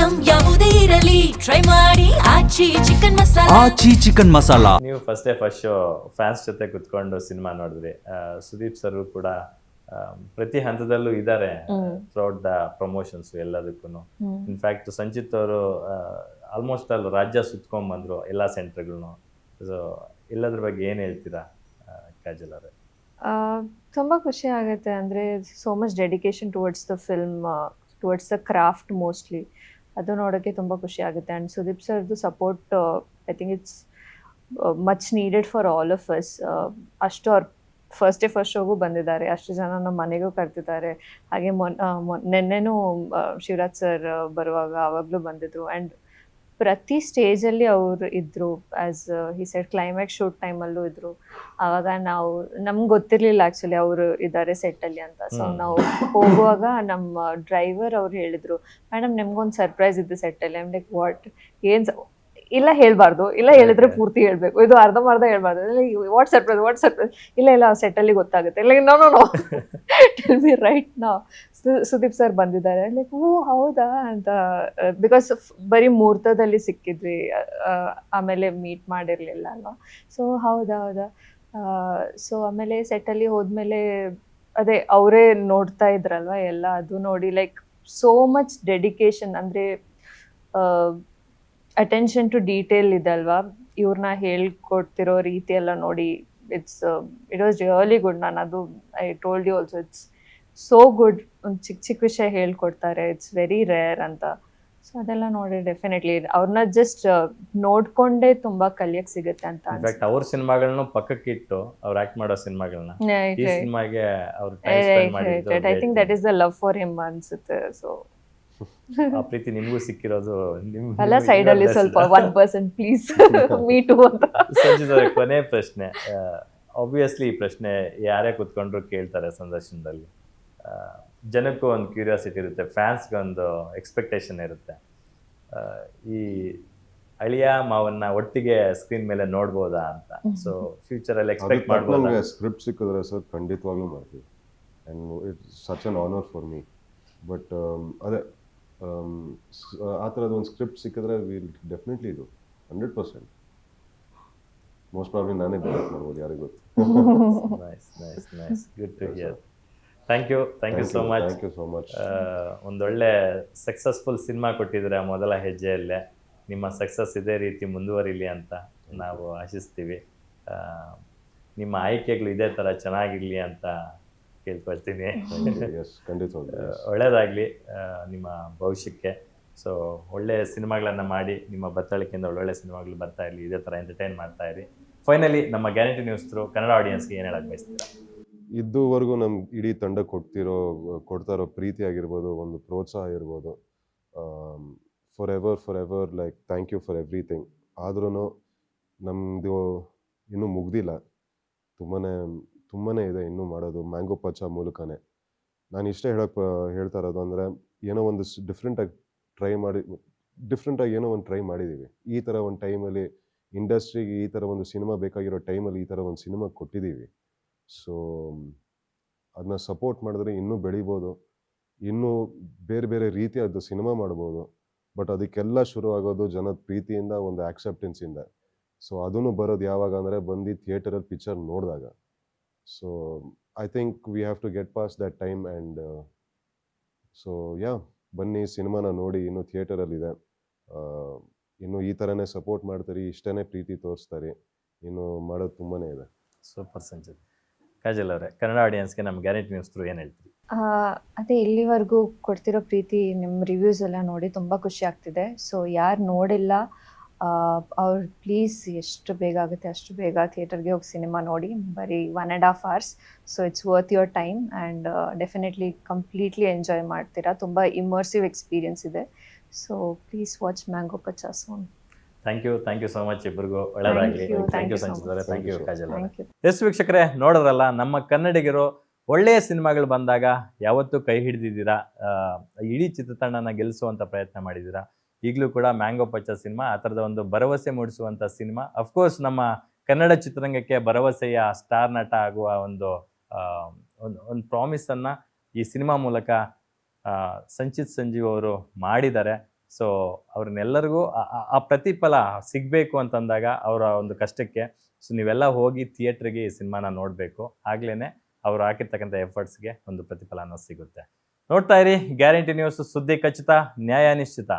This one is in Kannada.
ಐಟಂ ಯಾವುದೇ ಇರಲಿ ಟ್ರೈ ಮಾಡಿ ಆಚಿ ಚಿಕನ್ ಮಸಾಲಾ. ನೀವು ಫಸ್ಟ್ ಶೋ ಫ್ಯಾನ್ಸ್ ಜೊತೆ ಕುತ್ಕೊಂಡು ಸಿನಿಮಾ ನೋಡಿದ್ರಿ. ಸುದೀಪ್ ಸರ್ ಕೂಡ ಪ್ರತಿ ಹಂತದಲ್ಲೂ ಇದ್ದಾರೆ ಥ್ರೂಔಟ್ ದ ಪ್ರಮೋಷನ್ಸ್ ಎಲ್ಲದಕ್ಕೂ. ಇನ್ಫ್ಯಾಕ್ಟ್ ಸಂಚಿತ್ ಅವರು ಆಲ್ಮೋಸ್ಟ್ ಅಲ್ಲಿ ರಾಜ್ಯ ಸುತ್ಕೊಂಡ್ ಬಂದ್ರು ಎಲ್ಲ ಸೆಂಟರ್ಗಳನ್ನು. ಸೊ ಎಲ್ಲದ್ರ ಬಗ್ಗೆ ಏನು ಹೇಳ್ತೀರಾ ಕಾಜಲ್ ಅವರೇ? ತುಂಬ ಖುಷಿ ಆಗುತ್ತೆ. ಅಂದರೆ so much dedication towards the film, towards the craft mostly, ಅದು ನೋಡೋಕ್ಕೆ ತುಂಬ ಖುಷಿ ಆಗುತ್ತೆ. ಆ್ಯಂಡ್ ಸುದೀಪ್ ಸರ್ದು support I think it's much needed for all of us. ಅಷ್ಟು ಅವ್ರು ಫಸ್ಟ್ ಶೋಗೂ ಬಂದಿದ್ದಾರೆ, ಅಷ್ಟು ಜನ ನಮ್ಮ ಮನೆಗೂ ಕರ್ತಿದ್ದಾರೆ. ಹಾಗೆ ನೆನ್ನೆನೂ ಶಿವರಾಜ್ ಸರ್ ಬರುವಾಗ ಆವಾಗಲೂ ಬಂದಿದ್ರು. ಆ್ಯಂಡ್ ಪ್ರತಿ ಸ್ಟೇಜಲ್ಲಿ ಅವರು ಇದ್ದರು. As he said climax shoot ಟೈಮಲ್ಲೂ ಇದ್ದರು. ಆವಾಗ ನಮ್ಗೆ ಗೊತ್ತಿರಲಿಲ್ಲ ಆ್ಯಕ್ಚುಲಿ ಅವರು ಇದ್ದಾರೆ ಸೆಟ್ಟಲ್ಲಿ ಅಂತ. ಸೊ ನಾವು ಹೋಗುವಾಗ ನಮ್ಮ ಡ್ರೈವರ್ ಅವ್ರು ಹೇಳಿದರು, ಮೇಡಮ್ ನಿಮ್ಗೊಂದು ಸರ್ಪ್ರೈಸ್ ಇದ್ದು ಸೆಟ್ಟಲ್ಲಿ. ಐಮ್ ಲೈಕ್ ವಾಟ್, ಏನು ಇಲ್ಲ ಹೇಳಬಾರ್ದು, ಇಲ್ಲ ಹೇಳಿದ್ರೆ ಪೂರ್ತಿ ಹೇಳಬೇಕು, ಇದು ಅರ್ಧ ಹೇಳ್ಬಾರ್ದು. ವಾಟ್ ಸರ್ಪ್ರೈಸ್ ಇಲ್ಲ ಸೆಟ್ಟಲ್ಲಿ ಗೊತ್ತಾಗುತ್ತೆ. Like no tell me right now. Sudeep sir ಬಂದಿದ್ದಾರೆ. ಲೈಕ್ ಓ ಹೌದಾ ಅಂತ, ಬಿಕಾಸ್ ಬರೀ ಮುಹೂರ್ತದಲ್ಲಿ ಸಿಕ್ಕಿದ್ವಿ, ಆಮೇಲೆ ಮೀಟ್ ಮಾಡಿರಲಿಲ್ಲ ಅಲ್ವಾ. ಸೊ ಹೌದಾ. ಸೊ ಆಮೇಲೆ ಸೆಟ್ಟಲ್ಲಿ ಹೋದ್ಮೇಲೆ ಅದೇ ಅವರೇ ನೋಡ್ತಾ ಇದ್ರಲ್ವ ಎಲ್ಲ, ಅದು ನೋಡಿ ಲೈಕ್ ಸೋ ಮಚ್ ಡೆಡಿಕೇಶನ್. ಅಂದರೆ ಅಟೆನ್ಷನ್ ಟು ಡೀಟೇಲ್ ಇದಲ್ವಾ, ಇವ್ರನ್ನ ಹೇಳ್ಕೊಡ್ತಿರೋ ರೀತಿ ಎಲ್ಲ ನೋಡಿ ಇಟ್ ವಾಸ್ ರಿಯಲಿ ಗುಡ್. ನಾನು ಅದು I told you also, it's so good. ಒಂದು ಚಿಕ್ಕ ವಿಷಯ ಹೇಳ್ಕೊಡ್ತಾರೆ, ಇಟ್ಸ್ ವೆರಿ ರೇರ್ ಅಂತ. ಸೊ ಅದೆಲ್ಲ ನೋಡಿ ಡೆಫಿನೆಟ್ಲಿ ಅವ್ರನ್ನ ಜಸ್ಟ್ ನೋಡ್ಕೊಂಡೇ ತುಂಬಾ ಕಲಿಯಕ್ ಸಿಗುತ್ತೆ ಅಂತ. ಇನ್ಫ್ಯಾಕ್ಟ್ ಅವ್ರ ಸಿನಿಮಾಗಳನ್ನ ಪಕ್ಕಕ್ಕೆ ಇಟ್ಟು ಅವ್ರು ಆಕ್ಟ್ ಮಾಡೋ ಸಿನಿಮಾಗಳನ್ನ ಈ ಸಿನಿಮಾಗೆ ಅವ್ರು I think that is the love for him ಅನ್ಸುತ್ತೆ. ಸೊ ಆ ಪ್ರೀತಿ ನಿಮಗೂ ಸಿಕ್ಕಿರೋದು ಅಲ್ಲ ಸೈಡ್ ಅಲ್ಲಿ ಸ್ವಲ್ಪ 1% ಪ್ಲೀಸ್ ಮೀ ಟು ಅಂತ. ಸಂಜಿತ್ ಅವರೇ, ಕೊನೆ ಪ್ರಶ್ನೆ. ಆಬ್ವಿಯಸ್ಲಿ ಈ ಪ್ರಶ್ನೆ ಯಾರೇ ಕುತ್ಕೊಂಡ್ರು ಕೇಳ್ತಾರೆ ಸಂದರ್ಶನದಲ್ಲಿ. ಜನಕ್ಕೂ ಒಂದು ಕ್ಯೂರಿಯಾಸಿಟಿ ಇರುತ್ತೆ, ಫ್ಯಾನ್ಸ್ಗೆ ಒಂದು ಎಕ್ಸ್ಪೆಕ್ಟೇಷನ್ ಇರುತ್ತೆ. ಈ ಅಳಿಯ ಮಾವನ್ನ ಒಟ್ಟಿಗೆ ಸ್ಕ್ರೀನ್ ಮೇಲೆ ನೋಡ್ಬೋದಾ ಅಂತ. ಸೊ ಫ್ಯೂಚರಲ್ಲಿ ಎಕ್ಸ್ಪೆಕ್ಟ್ ಮಾಡ್ಬೋದು? ಸ್ಕ್ರಿಪ್ಟ್ ಸಿಕ್ಕಿದ್ರೆ ಸರ್ ಖಂಡಿತವಾಗ್ಲೂ ಮಾಡ್ತೀವಿ. And it's such an honour for me. But ಅದೇ ಆ ಥರದ್ದು ಒಂದು ಸ್ಕ್ರಿಪ್ಟ್ ಸಿಕ್ಕಿದ್ರೆ ವಿಲ್ ಡೆಫಿನೆಟ್ಲಿ ಇದು 100%. ಮೋಸ್ಟ್ ಪ್ರಾಬ್ಲಿ ನಾನೇ ಡೈರೆಕ್ಟ್ ಮಾಡ್ಬೋದು, ಯಾರಿಗೂ ಗೊತ್ತು. Nice good to hear. Thank you so much. Thank you so much. ಒಂದೊಳ್ಳೆ ಸಕ್ಸಸ್ಫುಲ್ ಸಿನಿಮಾ ಕೊಟ್ಟಿದ್ರೆ ಮೊದಲ ಹೆಜ್ಜೆಯಲ್ಲೇ. ನಿಮ್ಮ ಸಕ್ಸಸ್ ಇದೇ ರೀತಿ ಮುಂದುವರಿಲಿ ಅಂತ ನಾವು ಆಶಿಸ್ತೀವಿ. ನಿಮ್ಮ ಆಯ್ಕೆಗಳು ಇದೇ ಥರ ಚೆನ್ನಾಗಿರಲಿ ಅಂತ ಕೇಳ್ಕೊಳ್ತೀನಿ. ಒಳ್ಳೆಯದಾಗಲಿ ನಿಮ್ಮ ಭವಿಷ್ಯಕ್ಕೆ. ಸೊ ಒಳ್ಳೆಯ ಸಿನಿಮಾಗಳನ್ನು ಮಾಡಿ ನಿಮ್ಮ ಬತ್ತಳಿಕೆಯಿಂದ ಒಳ್ಳೊಳ್ಳೆ ಸಿನಿಮಾಗಳು ಬರ್ತಾ ಇರಲಿ, ಇದೇ ಥರ ಎಂಟರ್ಟೈನ್ ಮಾಡ್ತಾ ಇರಿ. ಫೈನಲಿ ನಮ್ಮ ಗ್ಯಾರಂಟಿ ನ್ಯೂಸ್ ಥ್ರೂ ಕನ್ನಡ ಆಡಿಯನ್ಸ್ಗೆ ಏನು ಹೇಳಕ್ಕೆ ಬಯಸ್ತೀರಾ? ಇದುವರೆಗೂ ನಮ್ಮ ಇಡೀ ತಂಡ ಕೊಡ್ತಾ ಇರೋ ಪ್ರೀತಿ ಆಗಿರ್ಬೋದು, ಒಂದು ಪ್ರೋತ್ಸಾಹ ಇರ್ಬೋದು, forever like thank you for everything. ಆದ್ರೂ ನಮ್ಮದು ಇನ್ನೂ ಮುಗ್ದಿಲ್ಲ, ತುಂಬಾ ಇದೆ ಇನ್ನೂ ಮಾಡೋದು. ಮ್ಯಾಂಗೋ ಪಚ್ಚ ಮೂಲಕನೇ ನಾನು ಇಷ್ಟೇ ಹೇಳ್ತಾ ಇರೋದು ಅಂದರೆ, ಏನೋ ಒಂದು ಡಿಫ್ರೆಂಟಾಗಿ ಏನೋ ಒಂದು ಟ್ರೈ ಮಾಡಿದ್ದೀವಿ. ಈ ಥರ ಒಂದು ಟೈಮಲ್ಲಿ ಇಂಡಸ್ಟ್ರಿಗೆ ಈ ಥರ ಒಂದು ಸಿನಿಮಾ ಬೇಕಾಗಿರೋ ಟೈಮಲ್ಲಿ ಈ ಥರ ಒಂದು ಸಿನಿಮಾ ಕೊಟ್ಟಿದ್ದೀವಿ. ಸೊ ಅದನ್ನ ಸಪೋರ್ಟ್ ಮಾಡಿದ್ರೆ ಇನ್ನೂ ಬೆಳಿಬೋದು, ಇನ್ನೂ ಬೇರೆ ಬೇರೆ ರೀತಿಯಾದ ಸಿನಿಮಾ ಮಾಡ್ಬೋದು. ಬಟ್ ಅದಕ್ಕೆಲ್ಲ ಶುರು ಆಗೋದು ಜನದ ಪ್ರೀತಿಯಿಂದ, ಒಂದು ಆಕ್ಸೆಪ್ಟೆನ್ಸಿಂದ. ಸೊ ಅದನ್ನು ಬರೋದು ಯಾವಾಗ ಅಂದರೆ ಬಂದು ಥಿಯೇಟರಲ್ಲಿ ಪಿಕ್ಚರ್ ನೋಡಿದಾಗ. So I think we have to get pass that time. And so ಬನ್ನಿ ಸಿನಿಮಾನ ನೋಡಿ, ಇನ್ನೂ ಥಿಯೇಟರಲ್ಲಿದೆ. ಇನ್ನು ಈ ಥರನೇ ಸಪೋರ್ಟ್ ಮಾಡ್ತಾರೆ, ಇಷ್ಟೇ ಪ್ರೀತಿ ತೋರಿಸ್ತಾರೆ, ಇನ್ನು ಮಾಡೋದು ತುಂಬಾ ಇದೆ. ಸೂಪರ್ ಸಂಜಿತ್. ಕಾಜಲ್ ಅವರೇ, ಕನ್ನಡ ಆಡಿಯನ್ಸ್ಗೆ ನಮ್ಮ ಗ್ಯಾರಂಟಿ ನ್ಯೂಸ್ ಥ್ರೂ ಏನು ಹೇಳ್ತೀರಿ? ಅದೇ ಇಲ್ಲಿವರೆಗೂ ಕೊಡ್ತಿರೋ ಪ್ರೀತಿ, ನಿಮ್ಮ ರಿವ್ಯೂಸ್ ಎಲ್ಲ ನೋಡಿ ತುಂಬ ಖುಷಿ ಆಗ್ತಿದೆ. ಸೊ ಯಾರು ನೋಡಿಲ್ಲ ಅವ್ರು ಪ್ಲೀಸ್ ಎಷ್ಟು ಬೇಗ ಆಗುತ್ತೆ ಅಷ್ಟು ಬೇಗ ಥಿಯೇಟರ್ಗೆ ಹೋಗಿ ಸಿನಿಮಾ ನೋಡಿ. ಬರೀ 1.5 hours. So it's worth your time and definitely completely enjoy ಮಾಡ್ತೀರಾ. ತುಂಬ ಇಮರ್ಸಿವ್ ಎಕ್ಸ್ಪೀರಿಯನ್ಸ್ ಇದೆ. So please watch mango Pachcha soon. Thank you so much ಇಬ್ಬರಿಗೂ. ಒಳ್ಳೆಯದಾಗಲಿ. ಥ್ಯಾಂಕ್ ಯು ಸಂಜಿತ್ ಅವರೇ, ಥ್ಯಾಂಕ್ ಯು ಕಾಜಲ್ ಅವರೇ. ಎಸ್ ವೀಕ್ಷಕರೇ, ನೋಡೋರಲ್ಲ, ನಮ್ಮ ಕನ್ನಡಿಗರು ಒಳ್ಳೆಯ ಸಿನಿಮಾಗಳು ಬಂದಾಗ ಯಾವತ್ತೂ ಕೈ ಹಿಡಿದಿದ್ದೀರಾ, ಇಡೀ ಚಿತ್ರತಂಡನ ಗೆಲ್ಲಿಸುವಂಥ ಪ್ರಯತ್ನ ಮಾಡಿದ್ದೀರಾ. ಈಗಲೂ ಕೂಡ ಮ್ಯಾಂಗೋ ಪಚ್ಚ ಸಿನಿಮಾ ಆ ಥರದ ಒಂದು ಭರವಸೆ ಮೂಡಿಸುವಂಥ ಸಿನಿಮಾ. ಅಫ್ಕೋರ್ಸ್ ನಮ್ಮ ಕನ್ನಡ ಚಿತ್ರರಂಗಕ್ಕೆ ಭರವಸೆಯ ಸ್ಟಾರ್ ನಟ ಆಗುವ ಒಂದು ಪ್ರಾಮಿಸನ್ನು ಈ ಸಿನಿಮಾ ಮೂಲಕ ಸಂಚಿತ್ ಸಂಜೀವ್ ಅವರು ಮಾಡಿದ್ದಾರೆ. ಸೊ ಅವ್ರನ್ನೆಲ್ಲರಿಗೂ ಆ ಪ್ರತಿಫಲ ಸಿಗಬೇಕು ಅಂತಂದಾಗ ಅವರ ಒಂದು ಕಷ್ಟಕ್ಕೆ ಸೊ ನೀವೆಲ್ಲ ಹೋಗಿ ಥಿಯೇಟ್ರಿಗೆ ಈ ಸಿನಿಮಾನ ನೋಡಬೇಕು. ಆಗ್ಲೇ ಅವರು ಹಾಕಿರ್ತಕ್ಕಂಥ ಎಫರ್ಟ್ಸ್ಗೆ ಒಂದು ಪ್ರತಿಫಲ ಅನ್ನೋದು ಸಿಗುತ್ತೆ. ನೋಡ್ತಾ ಇರಿ ಗ್ಯಾರಂಟಿ ನ್ಯೂಸ್, ಸುದ್ದಿ ಖಚಿತ, ನ್ಯಾಯ ನಿಶ್ಚಿತ.